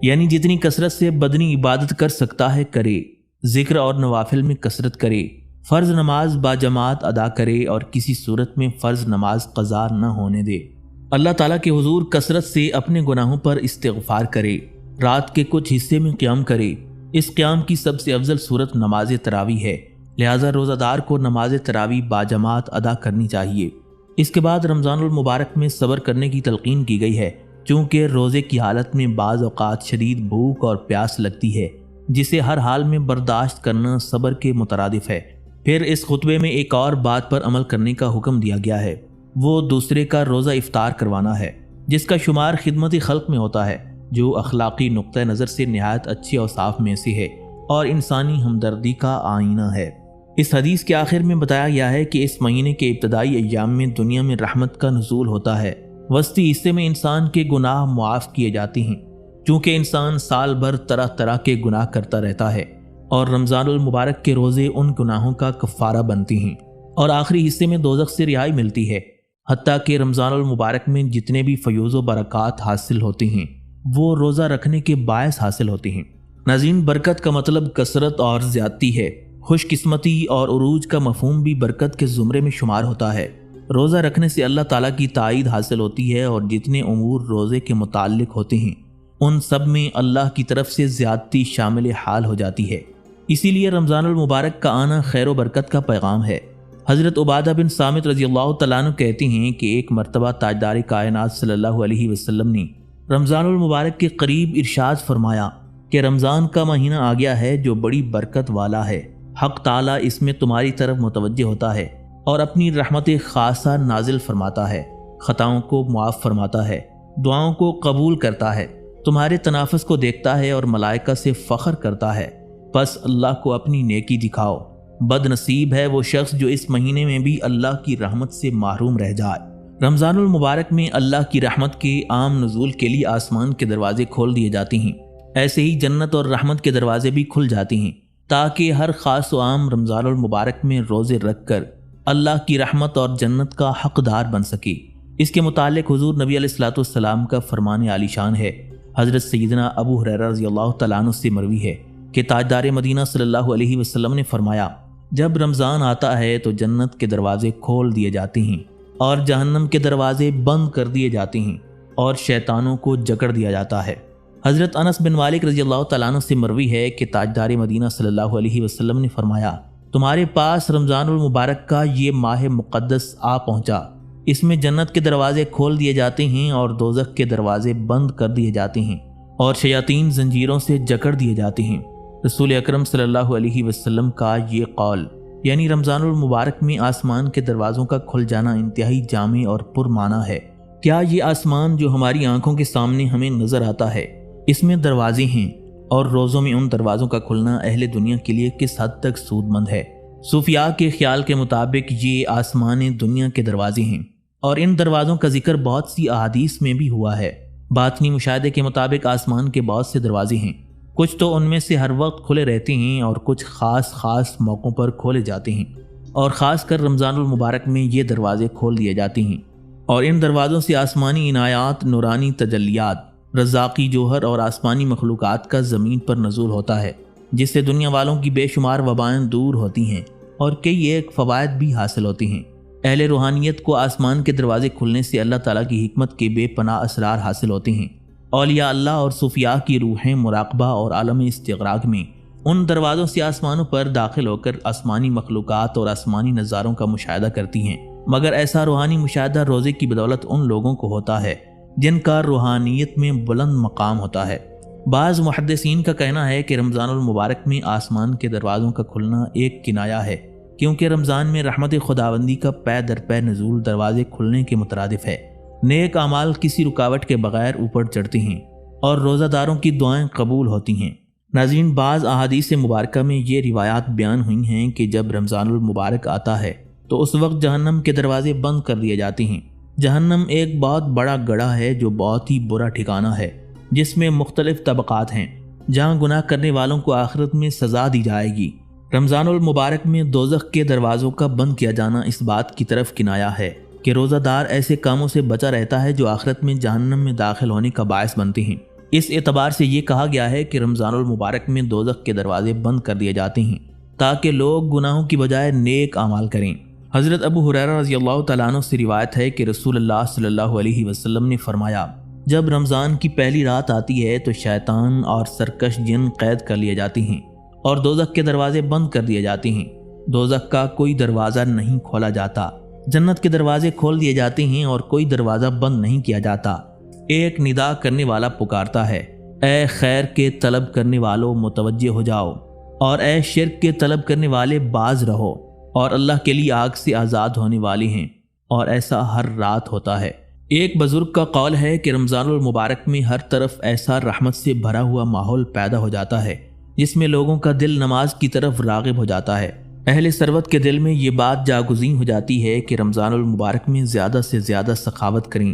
یعنی جتنی کثرت سے بدنی عبادت کر سکتا ہے کرے، ذکر اور نوافل میں کثرت کرے، فرض نماز باجماعت ادا کرے اور کسی صورت میں فرض نماز قضا نہ ہونے دے۔ اللہ تعالیٰ کے حضور کثرت سے اپنے گناہوں پر استغفار کرے، رات کے کچھ حصے میں قیام کرے۔ اس قیام کی سب سے افضل صورت نماز تراویح ہے، لہٰذا روزہ دار کو نماز تراویح باجماعت ادا کرنی چاہیے۔ اس کے بعد رمضان المبارک میں صبر کرنے کی تلقین کی گئی ہے، چونکہ روزے کی حالت میں بعض اوقات شدید بھوک اور پیاس لگتی ہے، جسے ہر حال میں برداشت کرنا صبر کے مترادف ہے۔ پھر اس خطبے میں ایک اور بات پر عمل کرنے کا حکم دیا گیا ہے، وہ دوسرے کا روزہ افطار کروانا ہے، جس کا شمار خدمت خلق میں ہوتا ہے، جو اخلاقی نقطہ نظر سے نہایت اچھی اوصاف میں سے ہے اور انسانی ہمدردی کا آئینہ ہے۔ اس حدیث کے آخر میں بتایا گیا ہے کہ اس مہینے کے ابتدائی ایام میں دنیا میں رحمت کا نزول ہوتا ہے، وسطی حصے میں انسان کے گناہ معاف کیے جاتے ہیں، چونکہ انسان سال بھر طرح طرح کے گناہ کرتا رہتا ہے اور رمضان المبارک کے روزے ان گناہوں کا کفارہ بنتی ہیں، اور آخری حصے میں دوزخ سے رہائی ملتی ہے۔ حتیٰ کہ رمضان المبارک میں جتنے بھی فیوز و برکات حاصل ہوتے ہیں وہ روزہ رکھنے کے باعث حاصل ہوتے ہیں۔ ناظرین، برکت کا مطلب کثرت اور زیادتی ہے۔ خوش قسمتی اور عروج کا مفہوم بھی برکت کے زمرے میں شمار ہوتا ہے۔ روزہ رکھنے سے اللہ تعالیٰ کی تائید حاصل ہوتی ہے اور جتنے امور روزے کے متعلق ہوتے ہیں ان سب میں اللہ کی طرف سے زیادتی شامل حال ہو جاتی ہے۔ اسی لیے رمضان المبارک کا آنا خیر و برکت کا پیغام ہے۔ حضرت عبادہ بن صامت رضی اللہ تعالیٰ عنہ کہتے ہیں کہ ایک مرتبہ تاجدار کائنات صلی اللہ علیہ وسلم نے رمضان المبارک کے قریب ارشاد فرمایا کہ رمضان کا مہینہ آ گیا ہے جو بڑی برکت والا ہے، حق تعالیٰ اس میں تمہاری طرف متوجہ ہوتا ہے اور اپنی رحمت خاصہ نازل فرماتا ہے، خطاؤں کو معاف فرماتا ہے، دعاؤں کو قبول کرتا ہے، تمہارے تنافس کو دیکھتا ہے اور ملائکہ سے فخر کرتا ہے، بس اللہ کو اپنی نیکی دکھاؤ۔ بد نصیب ہے وہ شخص جو اس مہینے میں بھی اللہ کی رحمت سے محروم رہ جائے۔ رمضان المبارک میں اللہ کی رحمت کے عام نزول کے لیے آسمان کے دروازے کھول دیے جاتے ہیں، ایسے ہی جنت اور رحمت کے دروازے بھی کھل جاتے ہیں تاکہ ہر خاص و عام رمضان المبارک میں روزے رکھ کر اللہ کی رحمت اور جنت کا حقدار بن سکے۔ اس کے متعلق حضور نبی علیہ الصلوۃ والسلام کا فرمان عالی شان ہے۔ حضرت سیدنا ابو ہریرہ رضی اللہ تعالیٰ عنہ سے مروی ہے کہ تاجدار مدینہ صلی اللہ علیہ وسلم نے فرمایا، جب رمضان آتا ہے تو جنت کے دروازے کھول دیے جاتے ہیں اور جہنم کے دروازے بند کر دیے جاتے ہیں اور شیطانوں کو جکڑ دیا جاتا ہے۔ حضرت انس بن مالک رضی اللہ تعالیٰ عنہ سے مروی ہے کہ تاجدار مدینہ صلی اللہ علیہ وسلم نے فرمایا، تمہارے پاس رمضان المبارک کا یہ ماہ مقدس آ پہنچا، اس میں جنت کے دروازے کھول دیے جاتے ہیں اور دوزخ کے دروازے بند کر دیے جاتے ہیں اور شیاطین زنجیروں سے جکڑ دیے جاتے ہیں۔ رسول اکرم صلی اللہ علیہ وسلم کا یہ قول، یعنی رمضان المبارک میں آسمان کے دروازوں کا کھل جانا انتہائی جامع اور پرمعنی ہے۔ کیا یہ آسمان جو ہماری آنکھوں کے سامنے ہمیں نظر آتا ہے، اس میں دروازے ہیں، اور روزوں میں ان دروازوں کا کھلنا اہل دنیا کے لیے کس حد تک سود مند ہے؟ صوفیاء کے خیال کے مطابق یہ آسمان دنیا کے دروازے ہیں، اور ان دروازوں کا ذکر بہت سی احادیث میں بھی ہوا ہے۔ باطنی مشاہدے کے مطابق آسمان کے بہت سے دروازے ہیں، کچھ تو ان میں سے ہر وقت کھلے رہتے ہیں اور کچھ خاص موقعوں پر کھولے جاتے ہیں، اور خاص کر رمضان المبارک میں یہ دروازے کھول دیے جاتے ہیں، اور ان دروازوں سے آسمانی عنایات، نورانی تجلیات، رزاقی جوہر اور آسمانی مخلوقات کا زمین پر نزول ہوتا ہے، جس سے دنیا والوں کی بے شمار وبائیں دور ہوتی ہیں اور کئی ایک فوائد بھی حاصل ہوتی ہیں۔ اہل روحانیت کو آسمان کے دروازے کھلنے سے اللہ تعالیٰ کی حکمت کے بے پناہ اسرار حاصل ہوتے ہیں۔ اولیاء اللہ اور صوفیاء کی روحیں مراقبہ اور عالم استغراق میں ان دروازوں سے آسمانوں پر داخل ہو کر آسمانی مخلوقات اور آسمانی نظاروں کا مشاہدہ کرتی ہیں، مگر ایسا روحانی مشاہدہ روزے کی بدولت ان لوگوں کو ہوتا ہے جن کا روحانیت میں بلند مقام ہوتا ہے۔ بعض محدثین کا کہنا ہے کہ رمضان المبارک میں آسمان کے دروازوں کا کھلنا ایک کنایہ ہے، کیونکہ رمضان میں رحمت خداوندی کا پے در پے نزول دروازے کھلنے کے مترادف ہے۔ نیک اعمال کسی رکاوٹ کے بغیر اوپر چڑھتے ہیں اور روزہ داروں کی دعائیں قبول ہوتی ہیں۔ ناظرین، بعض احادیث مبارکہ میں یہ روایات بیان ہوئی ہیں کہ جب رمضان المبارک آتا ہے تو اس وقت جہنم کے دروازے بند کر دیے جاتے ہیں۔ جہنم ایک بہت بڑا گڑھا ہے جو بہت ہی برا ٹھکانہ ہے، جس میں مختلف طبقات ہیں، جہاں گناہ کرنے والوں کو آخرت میں سزا دی جائے گی۔ رمضان المبارک میں دوزخ کے دروازوں کا بند کیا جانا اس بات کی طرف کنایہ ہے کہ روزہ دار ایسے کاموں سے بچا رہتا ہے جو آخرت میں جہنم میں داخل ہونے کا باعث بنتے ہیں۔ اس اعتبار سے یہ کہا گیا ہے کہ رمضان المبارک میں دوزخ کے دروازے بند کر دیے جاتے ہیں تاکہ لوگ گناہوں کی بجائے نیک اعمال کریں۔ حضرت ابو ہریرہ رضی اللہ تعالیٰ عنہ سے روایت ہے کہ رسول اللہ صلی اللہ علیہ وسلم نے فرمایا، جب رمضان کی پہلی رات آتی ہے تو شیطان اور سرکش جن قید کر لیے جاتے ہیں اور دوزخ کے دروازے بند کر دیے جاتے ہیں۔ دوزخ کا کوئی دروازہ نہیں کھولا جاتا، جنت کے دروازے کھول دیے جاتے ہیں اور کوئی دروازہ بند نہیں کیا جاتا۔ ایک ندا کرنے والا پکارتا ہے، اے خیر کے طلب کرنے والوں متوجہ ہو جاؤ، اور اے شرک کے طلب کرنے والے باز رہو۔ اور اللہ کے لیے آگ سے آزاد ہونے والے ہیں، اور ایسا ہر رات ہوتا ہے۔ ایک بزرگ کا قول ہے کہ رمضان المبارک میں ہر طرف ایسا رحمت سے بھرا ہوا ماحول پیدا ہو جاتا ہے جس میں لوگوں کا دل نماز کی طرف راغب ہو جاتا ہے۔ اہل ثروت کے دل میں یہ بات جاگزین ہو جاتی ہے کہ رمضان المبارک میں زیادہ سے زیادہ سخاوت کریں۔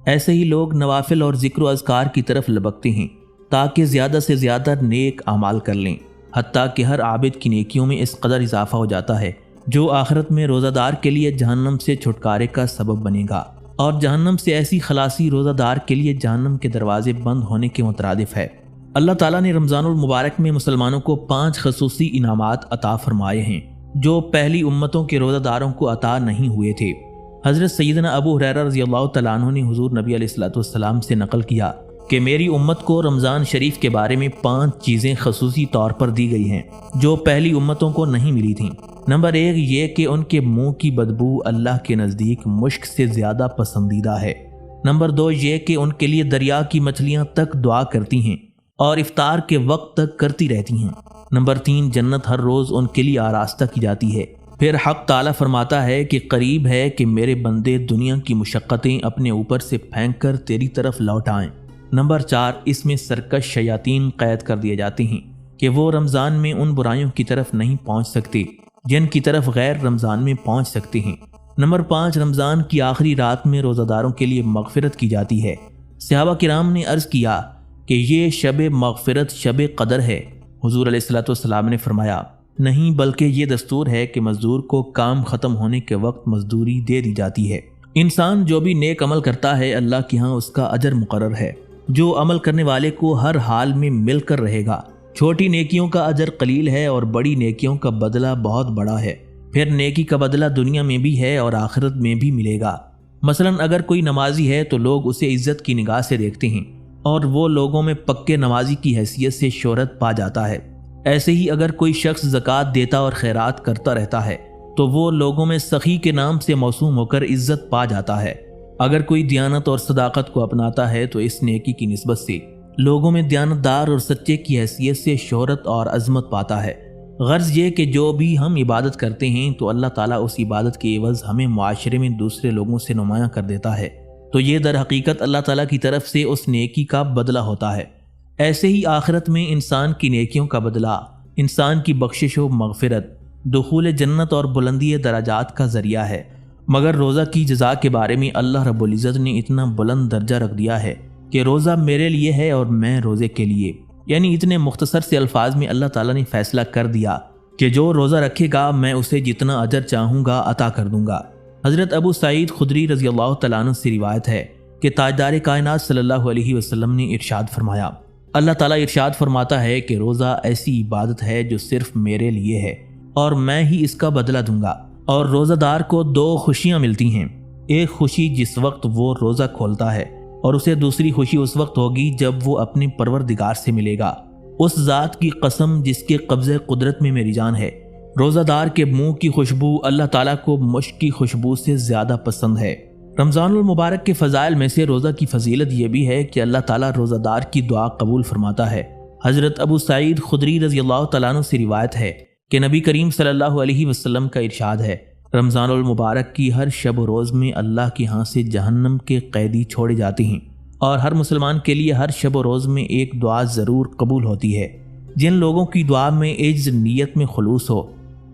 ایسے ہی لوگ نوافل اور ذکر و اذکار کی طرف لبکتے ہیں تاکہ زیادہ سے زیادہ نیک اعمال کر لیں، حتیٰ کہ ہر عابد کی نیکیوں میں اس قدر اضافہ ہو جاتا ہے جو آخرت میں روزہ دار کے لیے جہنم سے چھٹکارے کا سبب بنے گا، اور جہنم سے ایسی خلاصی روزہ دار کے لیے جہنم کے دروازے بند ہونے کے مترادف ہے۔ اللہ تعالیٰ نے رمضان المبارک میں مسلمانوں کو 5 خصوصی انعامات عطا فرمائے ہیں جو پہلی امتوں کے روزہ داروں کو عطا نہیں ہوئے تھے۔ حضرت سیدنا ابو ہریرہ رضی اللہ تعالیٰ عنہ نے حضور نبی علیہ الصلوۃ والسلام سے نقل کیا کہ میری امت کو رمضان شریف کے بارے میں 5 چیزیں خصوصی طور پر دی گئی ہیں جو پہلی امتوں کو نہیں ملی تھیں۔ نمبر 1 یہ کہ ان کے منہ کی بدبو اللہ کے نزدیک مشک سے زیادہ پسندیدہ ہے۔ نمبر 2 یہ کہ ان کے لیے دریا کی مچھلیاں تک دعا کرتی ہیں اور افطار کے وقت تک کرتی رہتی ہیں۔ نمبر 3 جنت ہر روز ان کے لیے آراستہ کی جاتی ہے۔ پھر حق تعالیٰ فرماتا ہے کہ قریب ہے کہ میرے بندے دنیا کی مشقتیں اپنے اوپر سے پھینک کر تیری طرف لوٹ آئیں۔ نمبر 4 اس میں سرکش شیاطین قید کر دیے جاتے ہیں کہ وہ رمضان میں ان برائیوں کی طرف نہیں پہنچ سکتے جن کی طرف غیر رمضان میں پہنچ سکتے ہیں۔ نمبر 5 رمضان کی آخری رات میں روزہ داروں کے لیے مغفرت کی جاتی ہے۔ صحابہ کرام نے عرض کیا کہ یہ شب مغفرت شب قدر ہے۔ حضور علیہ الصلوۃ والسلام نے فرمایا نہیں، بلکہ یہ دستور ہے کہ مزدور کو کام ختم ہونے کے وقت مزدوری دے دی جاتی ہے۔ انسان جو بھی نیک عمل کرتا ہے اللہ کے ہاں اس کا اجر مقرر ہے جو عمل کرنے والے کو ہر حال میں مل کر رہے گا۔ چھوٹی نیکیوں کا اجر قلیل ہے اور بڑی نیکیوں کا بدلہ بہت بڑا ہے۔ پھر نیکی کا بدلہ دنیا میں بھی ہے اور آخرت میں بھی ملے گا۔ مثلا اگر کوئی نمازی ہے تو لوگ اسے عزت کی نگاہ سے دیکھتے ہیں اور وہ لوگوں میں پکے نمازی کی حیثیت سے شہرت پا جاتا ہے۔ ایسے ہی اگر کوئی شخص زکوٰۃ دیتا اور خیرات کرتا رہتا ہے تو وہ لوگوں میں سخی کے نام سے موسوم ہو کر عزت پا جاتا ہے۔ اگر کوئی دیانت اور صداقت کو اپناتا ہے تو اس نیکی کی نسبت سے لوگوں میں دیانتدار اور سچے کی حیثیت سے شہرت اور عظمت پاتا ہے۔ غرض یہ کہ جو بھی ہم عبادت کرتے ہیں تو اللہ تعالیٰ اس عبادت کے عوض ہمیں معاشرے میں دوسرے لوگوں سے نمایاں کر دیتا ہے، تو یہ در حقیقت اللہ تعالیٰ کی طرف سے اس نیکی کا بدلہ ہوتا ہے۔ ایسے ہی آخرت میں انسان کی نیکیوں کا بدلہ انسان کی بخشش و مغفرت، دخول جنت اور بلندی درجات کا ذریعہ ہے۔ مگر روزہ کی جزا کے بارے میں اللہ رب العزت نے اتنا بلند درجہ رکھ دیا ہے کہ روزہ میرے لیے ہے اور میں روزے کے لیے، یعنی اتنے مختصر سے الفاظ میں اللہ تعالیٰ نے فیصلہ کر دیا کہ جو روزہ رکھے گا میں اسے جتنا اجر چاہوں گا عطا کر دوں گا۔ حضرت ابو سعید خدری رضی اللہ تعالیٰ عنہ سے روایت ہے کہ تاجدار کائنات صلی اللہ علیہ وسلم نے ارشاد فرمایا، اللہ تعالیٰ ارشاد فرماتا ہے کہ روزہ ایسی عبادت ہے جو صرف میرے لیے ہے اور میں ہی اس کا بدلہ دوں گا۔ اور روزہ دار کو 2 خوشیاں ملتی ہیں، ایک خوشی جس وقت وہ روزہ کھولتا ہے اور اسے دوسری خوشی اس وقت ہوگی جب وہ اپنے پروردگار سے ملے گا۔ اس ذات کی قسم جس کے قبضہ قدرت میں میری جان ہے، روزہ دار کے منہ کی خوشبو اللہ تعالیٰ کو مشک کی خوشبو سے زیادہ پسند ہے۔ رمضان المبارک کے فضائل میں سے روزہ کی فضیلت یہ بھی ہے کہ اللہ تعالیٰ روزہ دار کی دعا قبول فرماتا ہے۔ حضرت ابو سعید خدری رضی اللہ تعالیٰ عنہ سے روایت ہے کہ نبی کریم صلی اللہ علیہ وسلم کا ارشاد ہے، رمضان المبارک کی ہر شب و روز میں اللہ کے ہاں سے جہنم کے قیدی چھوڑے جاتے ہیں، اور ہر مسلمان کے لیے ہر شب و روز میں ایک دعا ضرور قبول ہوتی ہے۔ جن لوگوں کی دعا میں عجز نیت میں خلوص ہو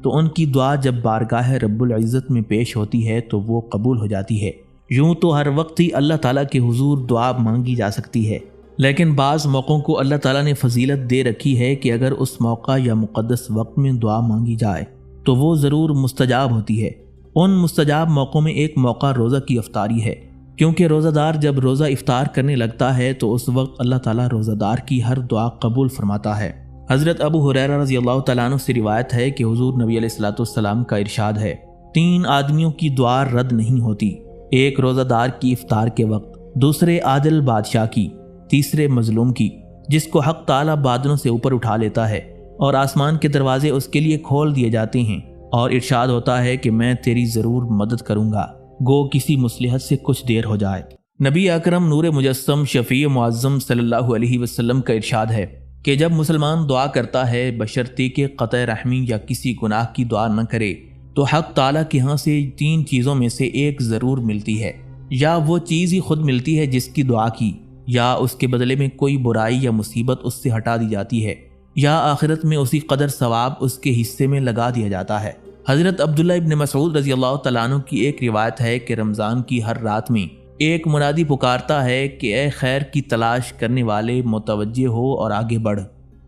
تو ان کی دعا جب بارگاہ رب العزت میں پیش ہوتی ہے تو وہ قبول ہو جاتی ہے۔ یوں تو ہر وقت ہی اللہ تعالیٰ کے حضور دعا مانگی جا سکتی ہے، لیکن بعض موقعوں کو اللہ تعالیٰ نے فضیلت دے رکھی ہے کہ اگر اس موقع یا مقدس وقت میں دعا مانگی جائے تو وہ ضرور مستجاب ہوتی ہے۔ ان مستجاب موقعوں میں ایک موقع روزہ کی افطاری ہے، کیونکہ روزہ دار جب روزہ افطار کرنے لگتا ہے تو اس وقت اللہ تعالیٰ روزہ دار کی ہر دعا قبول فرماتا ہے۔ حضرت ابو ہریرہ رضی اللہ تعالیٰ عنہ سے روایت ہے کہ حضور نبی علیہ الصلوۃ والسلام کا ارشاد ہے، 3 آدمیوں کی دعا رد نہیں ہوتی، ایک روزہ دار کی افطار کے وقت، دوسرے عادل بادشاہ کی، تیسرے مظلوم کی جس کو حق تعالیٰ بادلوں سے اوپر اٹھا لیتا ہے اور آسمان کے دروازے اس کے لیے کھول دیے جاتے ہیں اور ارشاد ہوتا ہے کہ میں تیری ضرور مدد کروں گا، گو کسی مصلحت سے کچھ دیر ہو جائے۔ نبی اکرم نور مجسم شفیع معظم صلی اللہ علیہ وسلم کا ارشاد ہے کہ جب مسلمان دعا کرتا ہے بشرطے کہ قطع رحمی یا کسی گناہ کی دعا نہ کرے تو حق تعالیٰ کے ہاں سے 3 چیزوں میں سے ایک ضرور ملتی ہے، یا وہ چیز ہی خود ملتی ہے جس کی دعا کی، یا اس کے بدلے میں کوئی برائی یا مصیبت اس سے ہٹا دی جاتی ہے، یا آخرت میں اسی قدر ثواب اس کے حصے میں لگا دیا جاتا ہے۔ حضرت عبداللہ ابن مسعود رضی اللہ تعالیٰ عنہ کی ایک روایت ہے کہ رمضان کی ہر رات میں ایک منادی پکارتا ہے کہ اے خیر کی تلاش کرنے والے متوجہ ہو اور آگے بڑھ،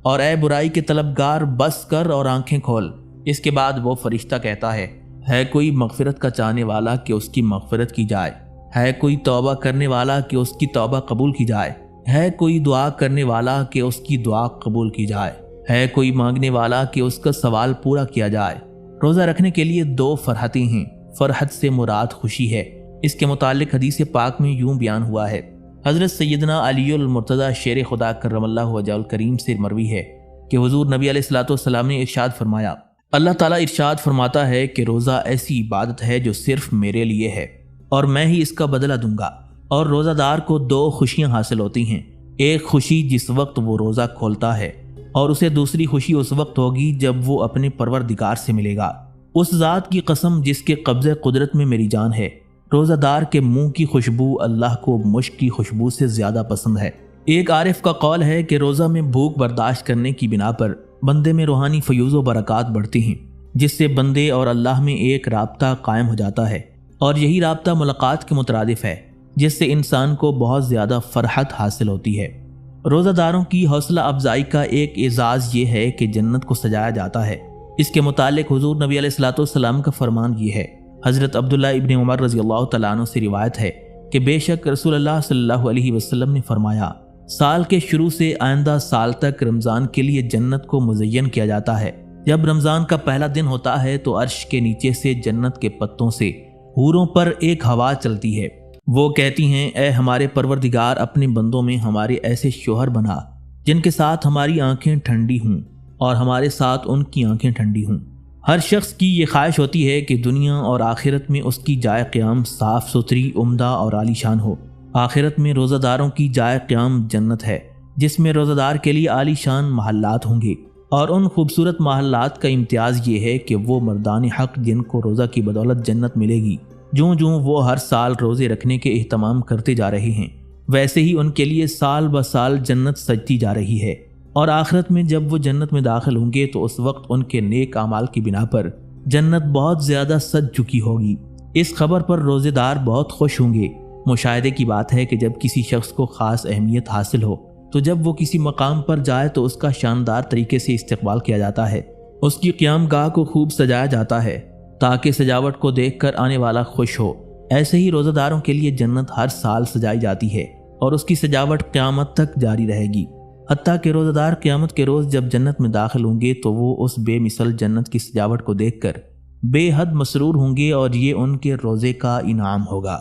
اور اے برائی کے طلبگار بس کر اور آنکھیں کھول۔ اس کے بعد وہ فرشتہ کہتا ہے کوئی مغفرت کا چاہنے والا کہ اس کی مغفرت کی جائے، ہے کوئی توبہ کرنے والا کہ اس کی توبہ قبول کی جائے، ہے کوئی دعا کرنے والا کہ اس کی دعا قبول کی جائے، ہے کوئی مانگنے والا کہ اس کا سوال پورا کیا جائے۔ روزہ رکھنے کے لیے 2 فرحتیں ہیں۔ فرحت سے مراد خوشی ہے۔ اس کے متعلق حدیث پاک میں یوں بیان ہوا ہے، حضرت سیدنا علی المرتضی شیر خدا کرم اللہ وجہہ الکریم سے مروی ہے کہ حضور نبی علیہ الصلوۃ والسلام نے ارشاد فرمایا، اللہ تعالیٰ ارشاد فرماتا ہے کہ روزہ ایسی عبادت ہے جو صرف میرے لیے ہے اور میں ہی اس کا بدلہ دوں گا، اور روزہ دار کو 2 خوشیاں حاصل ہوتی ہیں۔ ایک خوشی جس وقت وہ روزہ کھولتا ہے، اور اسے دوسری خوشی اس وقت ہوگی جب وہ اپنے پروردگار سے ملے گا۔ اس ذات کی قسم جس کے قبضہ قدرت میں میری جان ہے، روزہ دار کے منہ کی خوشبو اللہ کو مشک کی خوشبو سے زیادہ پسند ہے۔ ایک عارف کا قول ہے کہ روزہ میں بھوک برداشت کرنے کی بنا پر بندے میں روحانی فیوز و برکات بڑھتی ہیں، جس سے بندے اور اللہ میں ایک رابطہ قائم ہو جاتا ہے، اور یہی رابطہ ملاقات کے مترادف ہے، جس سے انسان کو بہت زیادہ فرحت حاصل ہوتی ہے۔ روزہ داروں کی حوصلہ افزائی کا ایک اعزاز یہ ہے کہ جنت کو سجایا جاتا ہے۔ اس کے متعلق حضور نبی علیہ الصلوۃ والسلام کا فرمان یہ ہے، حضرت عبداللہ ابن عمر رضی اللہ تعالیٰ عنہ سے روایت ہے کہ بے شک رسول اللہ صلی اللہ علیہ وسلم نے فرمایا، سال کے شروع سے آئندہ سال تک رمضان کے لیے جنت کو مزین کیا جاتا ہے۔ جب رمضان کا پہلا دن ہوتا ہے تو عرش کے نیچے سے جنت کے پتوں سے حوروں پر ایک ہوا چلتی ہے، وہ کہتی ہیں، اے ہمارے پروردگار، اپنے بندوں میں ہمارے ایسے شوہر بنا جن کے ساتھ ہماری آنکھیں ٹھنڈی ہوں اور ہمارے ساتھ ان کی آنکھیں ٹھنڈی ہوں۔ ہر شخص کی یہ خواہش ہوتی ہے کہ دنیا اور آخرت میں اس کی جائے قیام صاف ستھری، عمدہ اور عالی شان ہو۔ آخرت میں روزہ داروں کی جائے قیام جنت ہے، جس میں روزہ دار کے لیے عالی شان محلات ہوں گے، اور ان خوبصورت محلات کا امتیاز یہ ہے کہ وہ مردان حق جن کو روزہ کی بدولت جنت ملے گی، جوں وہ ہر سال روزے رکھنے کے اہتمام کرتے جا رہے ہیں، ویسے ہی ان کے لیے سال بہ سال جنت سجتی جا رہی ہے۔ اور آخرت میں جب وہ جنت میں داخل ہوں گے تو اس وقت ان کے نیک اعمال کی بنا پر جنت بہت زیادہ سج چکی ہوگی۔ اس خبر پر روزے دار بہت خوش ہوں گے۔ مشاہدے کی بات ہے کہ جب کسی شخص کو خاص اہمیت حاصل ہو تو جب وہ کسی مقام پر جائے تو اس کا شاندار طریقے سے استقبال کیا جاتا ہے، اس کی قیام گاہ کو خوب سجایا جاتا ہے تاکہ سجاوٹ کو دیکھ کر آنے والا خوش ہو۔ ایسے ہی روزہ داروں کے لیے جنت ہر سال سجائی جاتی ہے اور اس کی سجاوٹ قیامت تک جاری رہے گی، حتیٰ کہ روزہ دار قیامت کے روز جب جنت میں داخل ہوں گے تو وہ اس بے مثل جنت کی سجاوٹ کو دیکھ کر بے حد مسرور ہوں گے، اور یہ ان کے روزے کا انعام ہوگا۔